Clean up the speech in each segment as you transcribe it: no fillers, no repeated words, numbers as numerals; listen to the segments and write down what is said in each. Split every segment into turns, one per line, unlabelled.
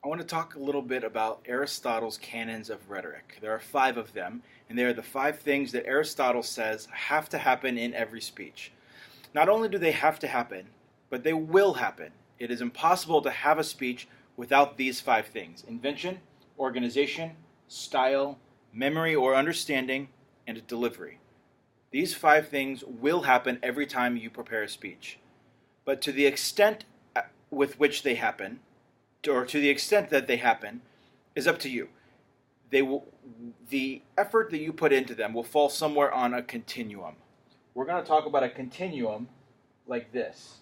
I want to talk a little bit about Aristotle's Canons of Rhetoric. There are 5 of them, and they are the 5 things that Aristotle says have to happen in every speech. Not only do they have to happen, but they will happen. It is impossible to have a speech without these 5 things: invention, organization, style, memory or understanding, and delivery. These 5 things will happen every time you prepare a speech. But to the extent with which they happen, or to the extent that they happen, is up to you. The effort that you put into them will fall somewhere on a continuum. We're going to talk about a continuum like this.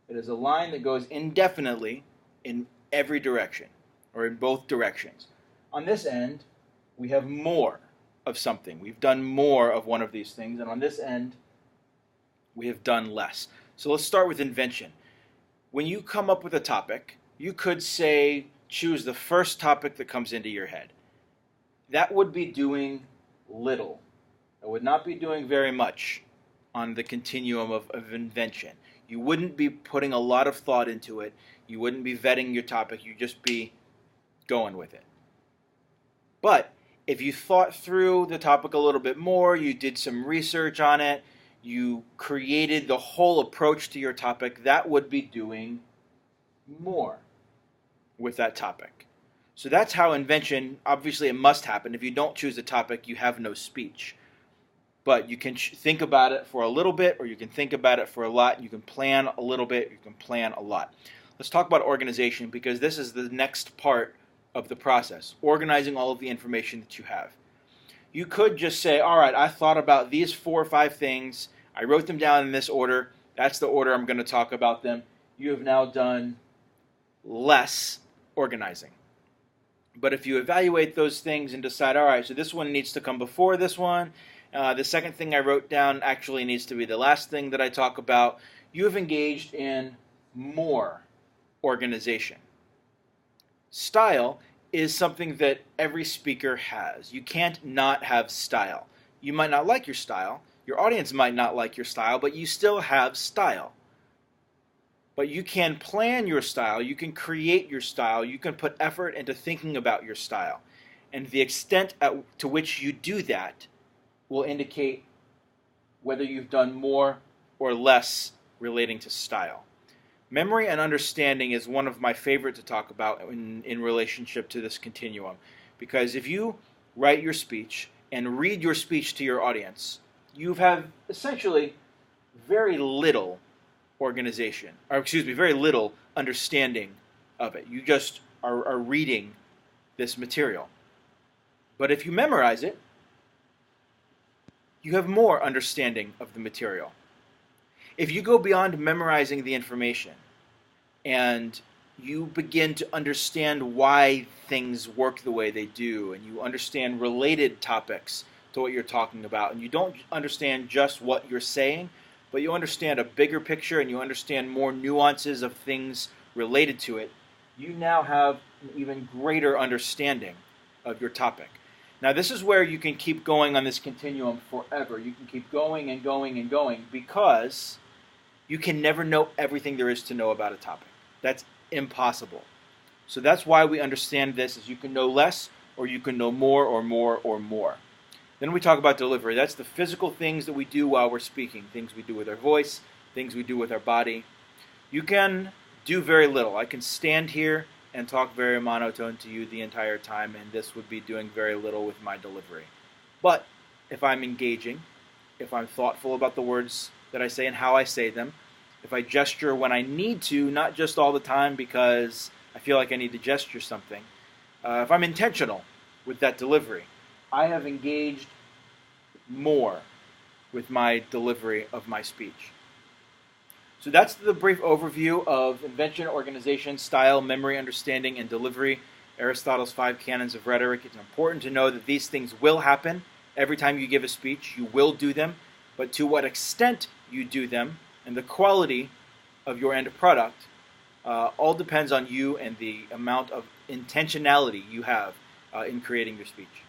It is a line that goes indefinitely in every direction, or in both directions. On this end, we have more of something. We've done more of one of these things, and on this end, we have done less. So let's start with invention. When you come up with a topic, you could say, choose the first topic that comes into your head. That would be doing little. It would not be doing very much on the continuum of invention. You wouldn't be putting a lot of thought into it. You wouldn't be vetting your topic. You'd just be going with it. But if you thought through the topic a little bit more, you did some research on it, you created the whole approach to your topic, that would be doing more with that topic. So that's how invention, obviously it must happen. If you don't choose a topic, you have no speech. But you can think about it for a little bit, or you can think about it for a lot. You can plan a little bit, you can plan a lot. Let's talk about organization, because this is the next part of the process, organizing all of the information that you have. You could just say, all right, I thought about these 4 or 5 things. I wrote them down in this order. That's the order I'm going to talk about them. You have now done less organizing. But if you evaluate those things and decide, all right, so this one needs to come before this one, the second thing I wrote down actually needs to be the last thing that I talk about, you have engaged in more organization. Style is something that every speaker has. You can't not have style. You might not like your style. Your audience might not like your style, but you still have style. But you can plan your style, you can create your style, you can put effort into thinking about your style. And the extent to which you do that will indicate whether you've done more or less relating to style. Memory and understanding is one of my favorite to talk about in relationship to this continuum. Because if you write your speech and read your speech to your audience, you have essentially very little organization, very little understanding of it. You just are reading this material. But if you memorize it, you have more understanding of the material. If you go beyond memorizing the information and you begin to understand why things work the way they do, and you understand related topics to what you're talking about, and you don't understand just what you're saying, but you understand a bigger picture and you understand more nuances of things related to it, you now have an even greater understanding of your topic. Now, this is where you can keep going on this continuum forever. You can keep going and going and going, because you can never know everything there is to know about a topic. That's impossible. So that's why we understand this, is you can know less, or you can know more or more or more. Then we talk about delivery. That's the physical things that we do while we're speaking, things we do with our voice, things we do with our body. You can do very little. I can stand here and talk very monotone to you the entire time, and this would be doing very little with my delivery. But if I'm engaging, if I'm thoughtful about the words that I say and how I say them, if I gesture when I need to, not just all the time because I feel like I need to gesture something, if I'm intentional with that delivery, I have engaged more with my delivery of my speech. So that's the brief overview of invention, organization, style, memory, understanding, and delivery, Aristotle's 5 Canons of Rhetoric. It's important to know that these things will happen every time you give a speech. You will do them, but to what extent you do them and the quality of your end product all depends on you and the amount of intentionality you have in creating your speech.